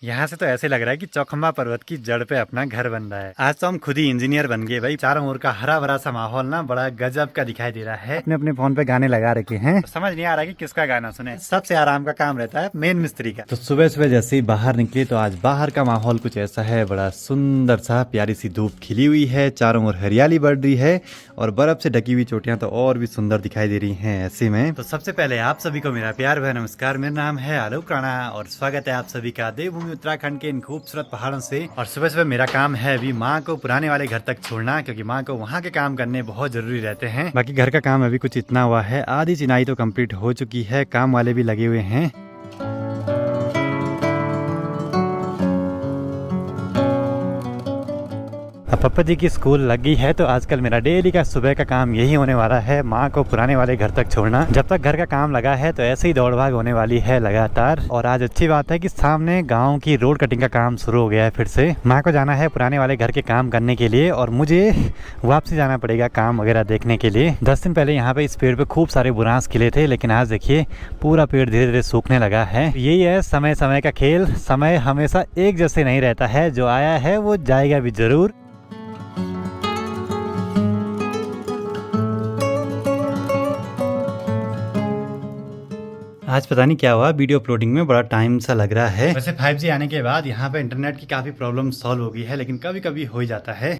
यहाँ से तो ऐसे लग रहा है कि चौखंबा पर्वत की जड़ पे अपना घर बन रहा है। आज तो हम खुद ही इंजीनियर बन गए भाई। चारों ओर का हरा भरा सा माहौल ना बड़ा गजब का दिखाई दे रहा है। अपने अपने फोन पे गाने लगा रखे हैं तो समझ नहीं आ रहा कि किसका गाना सुने। सबसे आराम का काम रहता है मेन मिस्त्री का। तो सुबह सुबह जैसे ही बाहर निकले तो आज बाहर का माहौल कुछ ऐसा है, बड़ा सुंदर सा, प्यारी सी धूप खिली हुई है, चारों ओर हरियाली बढ़ रही है और बर्फ से ढकी हुई चोटियां तो और भी सुंदर दिखाई दे रही हैं। ऐसे में तो सबसे पहले आप सभी को मेरा प्यार भरा नमस्कार। मेरा नाम है आलोक राणा और स्वागत है आप सभी का देवभूमि उत्तराखंड के इन खूबसूरत पहाड़ों से। और सुबह सुबह मेरा काम है अभी माँ को पुराने वाले घर तक छोड़ना, क्योंकि माँ को वहाँ के काम करने बहुत जरूरी रहते हैं। बाकी घर का काम अभी कुछ इतना हुआ है, आधी चिनाई तो कंप्लीट हो चुकी है, काम वाले भी लगे हुए हैं। अब पप्पा जी की स्कूल लग गई है तो आजकल मेरा डेली का सुबह का काम यही होने वाला है, माँ को पुराने वाले घर तक छोड़ना। जब तक घर का काम लगा है तो ऐसे ही दौड़ भाग होने वाली है लगातार। और आज अच्छी बात है कि सामने गांव की रोड कटिंग का काम शुरू हो गया है फिर से। माँ को जाना है पुराने वाले घर के काम करने के लिए और मुझे वापसी जाना पड़ेगा काम वगैरह देखने के लिए। 10 दिन पहले यहाँ पे इस पेड़ पे खूब सारे बुरांस खिले थे, लेकिन आज देखिए पूरा पेड़ धीरे धीरे सूखने लगा है। यही है समय समय का खेल, समय हमेशा एक जैसे नहीं रहता है, जो आया है वो जाएगा भी जरूर। आज पता नहीं क्या हुआ, वीडियो अपलोडिंग में बड़ा टाइम सा लग रहा है। वैसे 5G आने के बाद यहाँ पे इंटरनेट की काफी प्रॉब्लम सॉल्व हो गई है, लेकिन कभी कभी हो ही जाता है।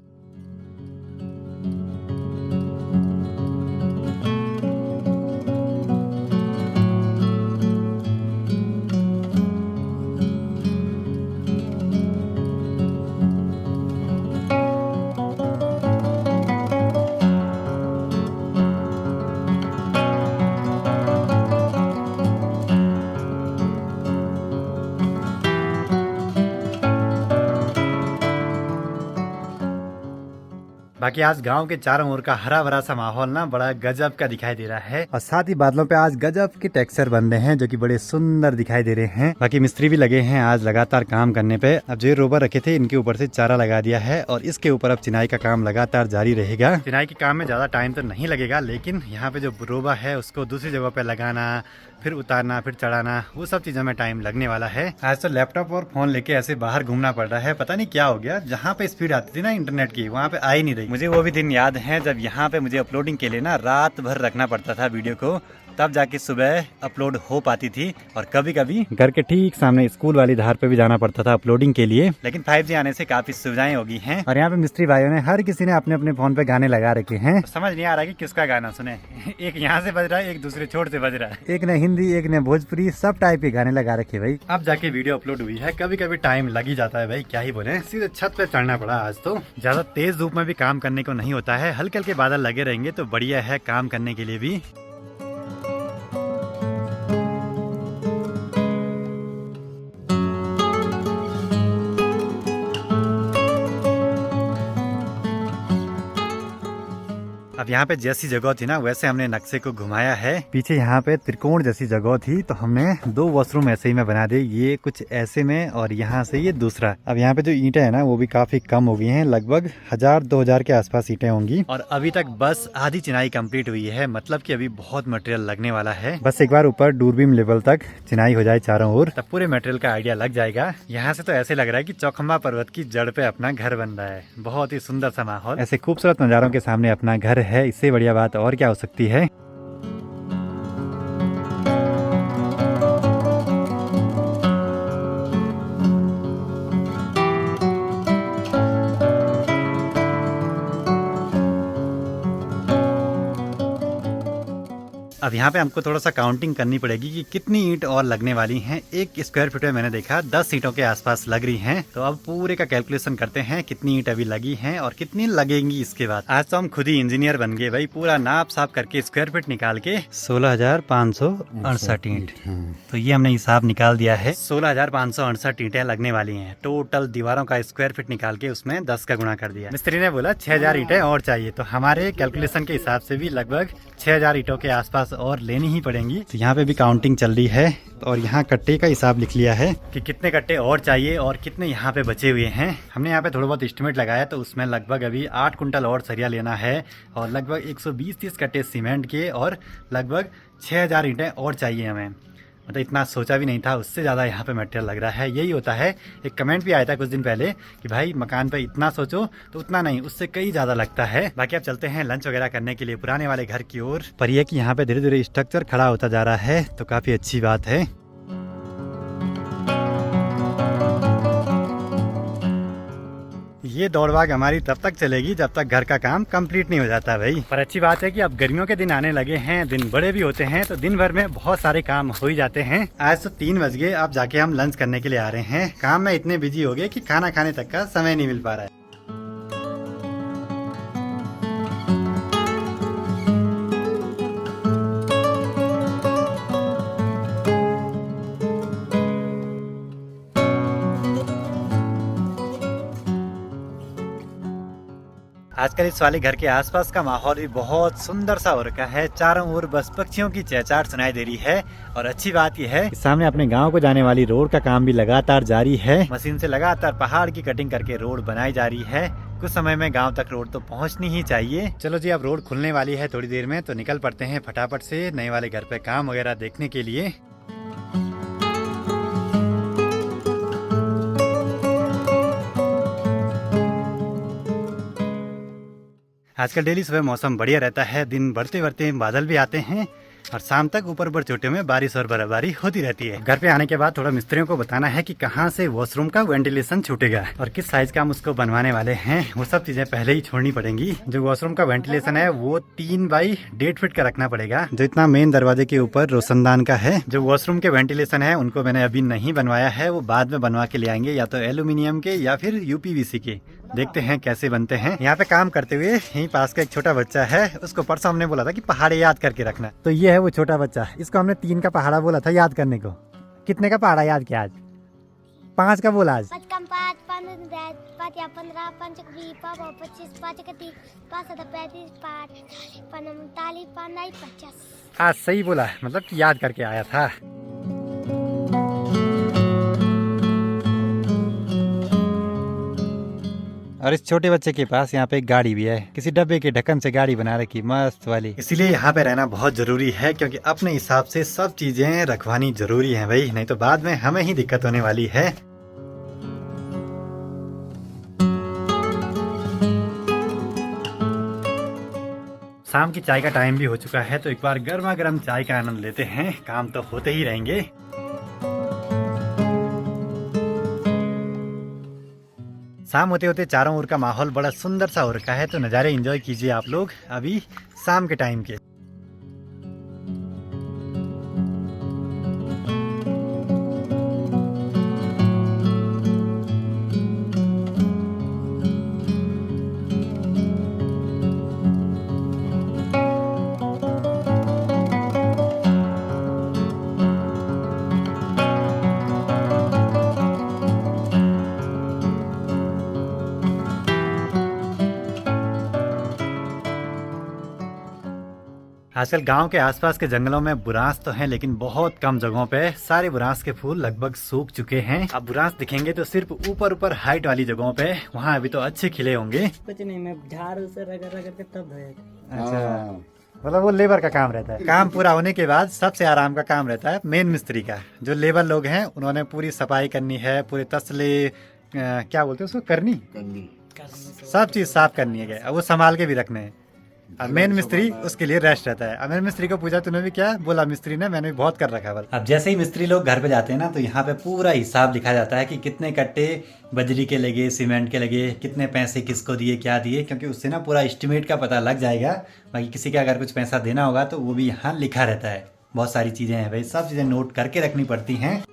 बाकी आज गांव के चारों ओर का हरा भरा सा माहौल ना बड़ा गजब का दिखाई दे रहा है और साथ ही बादलों पे आज गजब के टेक्सचर बन रहे हैं जो कि बड़े सुंदर दिखाई दे रहे हैं। बाकी मिस्त्री भी लगे हैं आज लगातार काम करने पे। अब जो रोबर रखे थे इनके ऊपर से चारा लगा दिया है और इसके ऊपर अब चिनाई का काम लगातार जारी रहेगा। चिनाई के काम में ज्यादा टाइम तो नहीं लगेगा, लेकिन यहाँ पे जो रोबा है उसको दूसरी जगह पे लगाना, फिर उतारना, फिर चढ़ाना, वो सब चीजों में टाइम लगने वाला है। आज तो लैपटॉप और फोन लेके ऐसे बाहर घूमना पड़ रहा है, पता नहीं क्या हो गया। जहाँ पे स्पीड आती थी ना इंटरनेट की, वहाँ पे आ ही नहीं रही। मुझे वो भी दिन याद है जब यहाँ पे मुझे अपलोडिंग के लिए ना रात भर रखना पड़ता था वीडियो को, तब जाके सुबह अपलोड हो पाती थी। और कभी कभी घर के ठीक सामने स्कूल वाली धार पे भी जाना पड़ता था अपलोडिंग के लिए। लेकिन 5G आने से काफी सुविधाएं हो गई हैं और यहाँ पे मिस्त्री भाइयों ने हर किसी ने अपने अपने फोन पे गाने लगा रखे हैं। तो समझ नहीं आ रहा कि किसका गाना सुने। एक यहाँ से बज रहा है, एक दूसरे छोर से बज रहा है, एक ने हिंदी, एक ने भोजपुरी, सब टाइप के गाने लगा रखे भाई। अब जाके वीडियो अपलोड हुई है, कभी कभी टाइम लग ही जाता है भाई, क्या ही बोले। सीधे छत पे चढ़ना पड़ा आज तो। ज्यादा तेज धूप में भी काम करने को नहीं होता है, हल्के हल्के बादल लगे रहेंगे तो बढ़िया है काम करने के लिए भी। अब यहाँ पे जैसी जगह थी ना वैसे हमने नक्शे को घुमाया है। पीछे यहाँ पे त्रिकोण जैसी जगह थी तो हमने 2 वॉशरूम ऐसे ही में बना दिए, ये कुछ ऐसे में और यहाँ से ये दूसरा। अब यहाँ पे जो ईंटें है ना वो भी काफी कम हो गई हैं, लगभग 1000-2000 के आसपास ईंटें होंगी। और अभी तक बस आधी चिनाई कंप्लीट हुई है, मतलब कि अभी बहुत मटेरियल लगने वाला है। बस एक बार ऊपर दूरबीन लेवल तक चिनाई हो जाए चारों ओर, तब पूरे मटेरियल का आइडिया लग जाएगा। यहाँ से तो ऐसे लग रहा है कि चौखंबा पर्वत की जड़ पे अपना घर बन रहा है। बहुत ही सुंदर सा माहौल, ऐसे खूबसूरत नजारों के सामने अपना घर है, इससे बढ़िया बात और क्या हो सकती है। अब यहाँ पे हमको थोड़ा सा काउंटिंग करनी पड़ेगी कि कितनी ईंट और लगने वाली हैं। 1 स्क्वायर फीट में मैंने देखा 10 ईंटों के आसपास लग रही हैं। तो अब पूरे का कैलकुलेशन करते हैं कितनी ईंट अभी लगी हैं और कितनी लगेंगी इसके बाद। आज तो हम खुद ही इंजीनियर बन गए भाई, पूरा नाप साफ करके स्क्वायर फीट निकाल के 16,568 ईंट। तो ये हमने हिसाब निकाल दिया है, 16,568 ईंटें लगने वाली हैं। टोटल दीवारों का स्क्वायर फीट निकाल के उसमें 10 का गुणा कर दिया। मिस्त्री ने बोला 6,000 ईंटें और चाहिए, तो हमारे कैलकुलेशन के हिसाब से भी लगभग 6,000 ईंटों के आसपास और लेनी ही पड़ेंगी। तो यहाँ पे भी काउंटिंग चल रही है और यहाँ कट्टे का हिसाब लिख लिया है कि कितने कट्टे और चाहिए और कितने यहाँ पे बचे हुए हैं। हमने यहाँ पे थोड़ा बहुत एस्टिमेट लगाया तो उसमें लगभग अभी 8 कुंटल और सरिया लेना है और लगभग 120-130 कट्टे सीमेंट के और लगभग 6,000 ईंटें और चाहिए हमें। मतलब इतना सोचा भी नहीं था, उससे ज़्यादा यहाँ पे मटेरियल लग रहा है। यही होता है, एक कमेंट भी आया था कुछ दिन पहले कि भाई मकान पे इतना सोचो तो उतना नहीं, उससे कई ज़्यादा लगता है। बाकी अब चलते हैं लंच वगैरह करने के लिए पुराने वाले घर की ओर। पर ये कि यहाँ पे धीरे धीरे स्ट्रक्चर खड़ा होता जा रहा है तो काफ़ी अच्छी बात है। ये दौड़ भाग हमारी तब तक चलेगी जब तक घर का काम कंप्लीट नहीं हो जाता भाई। पर अच्छी बात है कि अब गर्मियों के दिन आने लगे हैं, दिन बड़े भी होते हैं तो दिन भर में बहुत सारे काम हो ही जाते हैं। आज तो 3 बज गए, अब जाके हम लंच करने के लिए आ रहे हैं। काम में इतने बिजी हो गए कि खाना खाने तक का समय नहीं मिल पा रहा है। आजकल इस वाले घर के आसपास का माहौल भी बहुत सुंदर सा हो रखा है। चारों ओर बस पक्षियों की चहचहाट सुनाई दे रही है। और अच्छी बात यह है सामने अपने गांव को जाने वाली रोड का काम भी लगातार जारी है। मशीन से लगातार पहाड़ की कटिंग करके रोड बनाई जा रही है। कुछ समय में गांव तक रोड तो पहुंचनी ही चाहिए। चलो जी, अब रोड खुलने वाली है थोड़ी देर में, तो निकल पड़ते हैं फटाफट से नए वाले घर पे काम वगैरह देखने के लिए। आजकल डेली सुबह मौसम बढ़िया रहता है, दिन बढ़ते बढ़ते बादल भी आते हैं और शाम तक ऊपर ऊपर चोटियों में बारिश और बर्फबारी होती रहती है। घर पे आने के बाद थोड़ा मिस्त्रियों को बताना है कि कहाँ से वॉशरूम का वेंटिलेशन छूटेगा और किस साइज का हम उसको बनवाने वाले हैं। वो सब चीजें पहले ही छोड़नी पड़ेंगी। जो वॉशरूम का वेंटिलेशन है वो 3 बाई 1.5 फीट का रखना पड़ेगा, जो इतना मेन दरवाजे के ऊपर रोशनदान का है। जो वॉशरूम के वेंटिलेशन है उनको मैंने अभी नहीं बनवाया है, वो बाद में बनवा के ले आएंगे, या तो एल्यूमिनियम के या फिर यूपीवीसी के। देखते हैं कैसे बनते हैं। यहाँ पे काम करते हुए यहीं पास का एक छोटा बच्चा है, उसको परसों हमने बोला था कि पहाड़े याद करके रखना, तो ये है वो छोटा बच्चा। इसको हमने 3 का पहाड़ा बोला था याद करने को। कितने का पहाड़ा याद किया आज? 5 का बोला आज। 5 या 15 5 का 20 25 5 का 30 5 35 45 50। आज सही बोला, मतलब कि याद करके आया था। और इस छोटे बच्चे के पास यहाँ पे एक गाड़ी भी है, किसी डब्बे के ढक्कन से गाड़ी बना रखी मस्त वाली। इसीलिए यहाँ पे रहना बहुत जरूरी है, क्योंकि अपने हिसाब से सब चीजें रखवानी जरूरी है भाई, नहीं तो बाद में हमें ही दिक्कत होने वाली है। शाम की चाय का टाइम भी हो चुका है, तो एक बार गर्मा गर्म चाय का आनंद लेते हैं। काम तो होते ही रहेंगे। शाम होते होते चारों ओर का माहौल बड़ा सुंदर सा हो रखा है, तो नज़ारे एंजॉय कीजिए आप लोग अभी शाम के टाइम के। आजकल गांव के आसपास के जंगलों में बुरांस तो हैं, लेकिन बहुत कम जगहों पे सारे बुरांस के फूल लगभग सूख चुके हैं। अब बुरांस दिखेंगे तो सिर्फ ऊपर ऊपर हाइट वाली जगहों पे, वहाँ अभी तो अच्छे खिले होंगे। कुछ नहीं, मैं झाड़ू से रगड़ रगड़ के तब धोया। अच्छा, मतलब वो लेबर का काम रहता है। काम पूरा होने के बाद सबसे आराम का काम रहता है मेन मिस्त्री का। जो लेबर लोग हैं उन्होंने पूरी सफाई करनी है, पूरे तसले क्या बोलते हैं उसको, करनी सब चीज साफ करनी है, अब वो संभाल के भी रखने हैं। अब मेन मिस्त्री उसके लिए रेस्ट रहता है। अब मेन मिस्त्री को पूछा तूने भी क्या बोला, मिस्त्री ने मैंने भी बहुत कर रखा है। अब जैसे ही मिस्त्री लोग घर पे जाते हैं ना, तो यहाँ पे पूरा हिसाब लिखा जाता है कि कितने कट्टे बजरी के लगे, सीमेंट के लगे, कितने पैसे किसको दिए, क्या दिए, क्योंकि उससे ना पूरा एस्टिमेट का पता लग जाएगा। बाकी किसी का अगर कुछ पैसा देना होगा तो वो भी यहाँ लिखा रहता है। बहुत सारी चीजें हैं भाई, सब चीजें नोट करके रखनी पड़ती हैं।